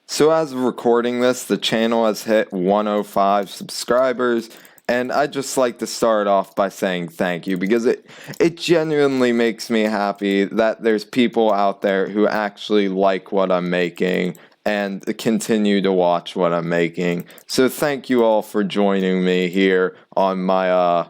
So as of recording this, the channel has hit 105 subscribers, and I'd just like to start off by saying thank you, because it genuinely makes me happy that there's people out there who actually like what I'm making and continue to watch what I'm making. So thank you all for joining me here on my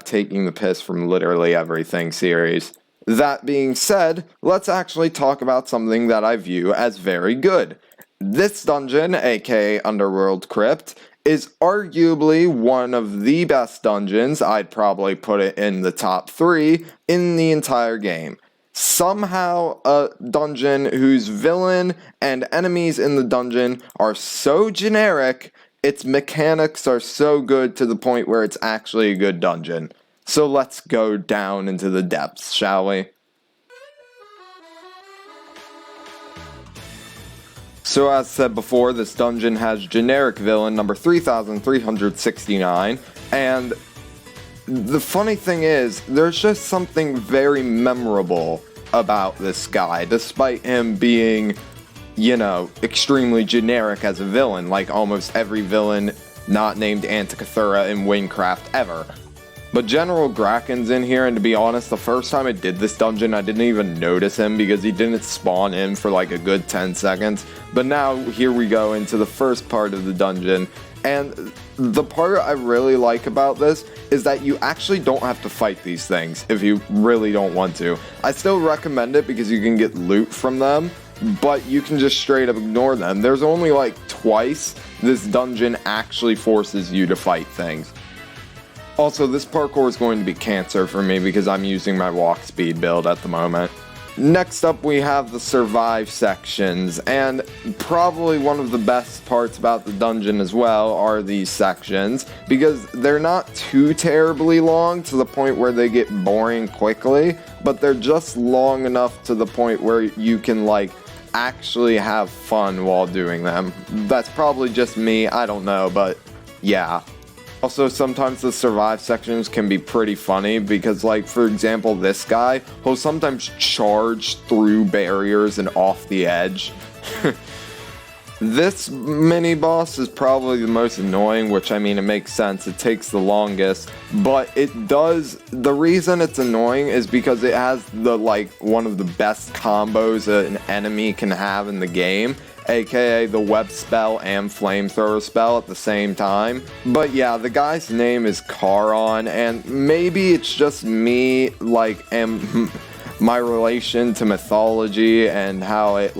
Taking the Piss from Literally Everything series. That being said, let's actually talk about something that I view as very good. This dungeon, aka Underworld Crypt, is arguably one of the best dungeons. I'd probably put it in the top 3 in the entire game. Somehow, a dungeon whose villain and enemies in the dungeon are so generic, its mechanics are so good to the point where it's actually a good dungeon. So let's go down into the depths, shall we? So as said before, this dungeon has generic villain number 3369, and the funny thing is, there's just something very memorable about this guy, despite him being, extremely generic as a villain, like almost every villain not named Antikythera in Wynncraft ever. But General Graken's in here, and to be honest, the first time I did this dungeon, I didn't even notice him because he didn't spawn in for like a good 10 seconds. But now, here we go into the first part of the dungeon, and the part I really like about this is that you actually don't have to fight these things if you really don't want to. I still recommend it because you can get loot from them, but you can just straight up ignore them. There's only like twice this dungeon actually forces you to fight things. Also, this parkour is going to be cancer for me because I'm using my walk speed build at the moment. Next up, we have the survive sections, and probably one of the best parts about the dungeon as well are these sections, because they're not too terribly long to the point where they get boring quickly, but they're just long enough to the point where you can, actually have fun while doing them. That's probably just me, I don't know, but yeah. Also, sometimes the survive sections can be pretty funny because, for example, this guy, he'll sometimes charge through barriers and off the edge. This mini-boss is probably the most annoying, which, it makes sense, it takes the longest, but the reason it's annoying is because it has one of the best combos an enemy can have in the game, aka the web spell and flamethrower spell at the same time. But yeah, the guy's name is Charon, and maybe it's just me, my relation to mythology and how it,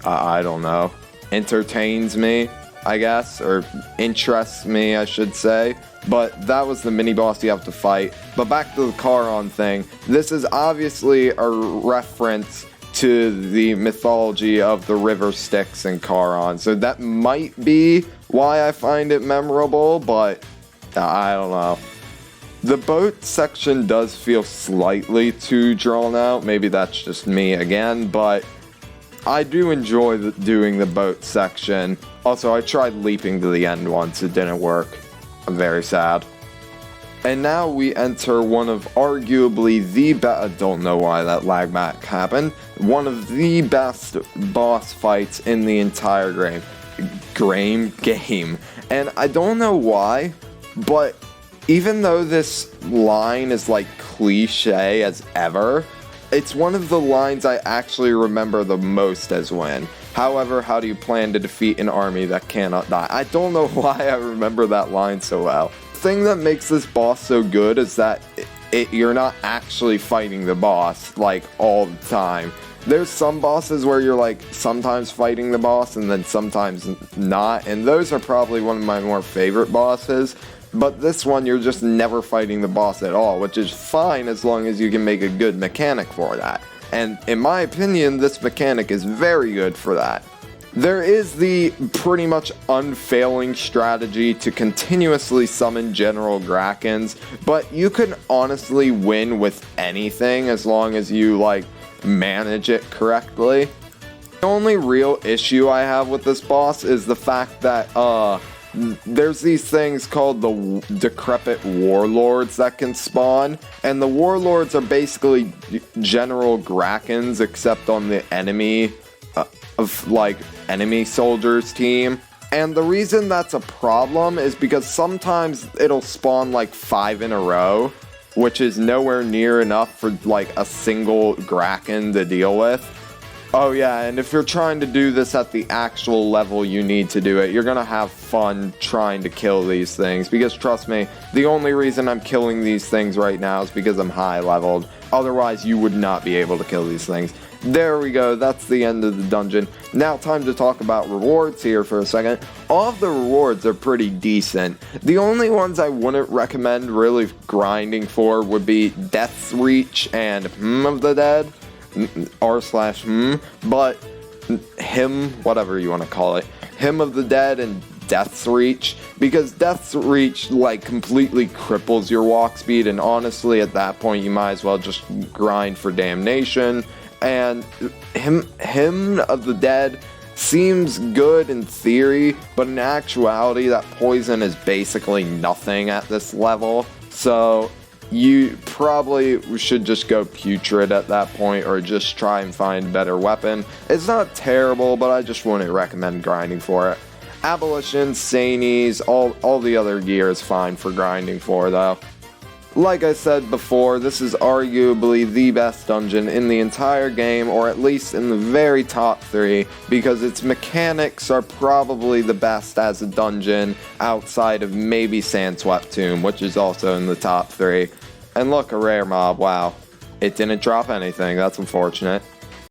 I don't know, entertains me, I guess, or interests me, I should say. But that was the mini-boss you have to fight. But back to the Charon thing, this is obviously a reference to the mythology of the river Styx and Charon, so that might be why I find it memorable, but I don't know. The boat section does feel slightly too drawn out, maybe that's just me again, but I do enjoy doing the boat section. Also, I tried leaping to the end once, it didn't work. I'm very sad. And now we enter one of arguably the best, I don't know why that lag back happened, one of the best boss fights in the entire game. And I don't know why, but even though this line is cliche as ever, it's one of the lines I actually remember the most as Wynn. However, how do you plan to defeat an army that cannot die? I don't know why I remember that line so well. The thing that makes this boss so good is that you're not actually fighting the boss, all the time. There's some bosses where you're, sometimes fighting the boss and then sometimes not, and those are probably one of my more favorite bosses. But this one, you're just never fighting the boss at all, which is fine as long as you can make a good mechanic for that. And in my opinion, this mechanic is very good for that. There is the pretty much unfailing strategy to continuously summon General Grakens, but you can honestly win with anything as long as you, manage it correctly. The only real issue I have with this boss is the fact that, there's these things called the Decrepit Warlords that can spawn, and the Warlords are basically General Grakens except on the enemy enemy soldiers team. And the reason that's a problem is because sometimes it'll spawn like 5 in a row, which is nowhere near enough for like a single Kraken to deal with. Oh yeah, and if you're trying to do this at the actual level you need to do it, you're gonna have fun trying to kill these things, because trust me, the only reason I'm killing these things right now is because I'm high leveled. Otherwise, you would not be able to kill these things. There we go, that's the end of the dungeon. Now time to talk about rewards here for a second. All of the rewards are pretty decent. The only ones I wouldn't recommend really grinding for would be Death's Reach and of the Dead. But whatever you want to call it, Hymn of the Dead and Death's Reach, because Death's Reach like completely cripples your walk speed, and honestly at that point you might as well just grind for Damnation. And Hymn of the Dead seems good in theory, but in actuality that poison is basically nothing at this level, so you probably should just go Putrid at that point, or just try and find a better weapon. It's not terrible, but I just wouldn't recommend grinding for it. Abolition, Sanies, all the other gear is fine for grinding for though. Like I said before, this is arguably the best dungeon in the entire game, or at least in the very top 3, because its mechanics are probably the best as a dungeon outside of maybe Sandswept Tomb, which is also in the top 3. And look, a rare mob, wow. It didn't drop anything, that's unfortunate.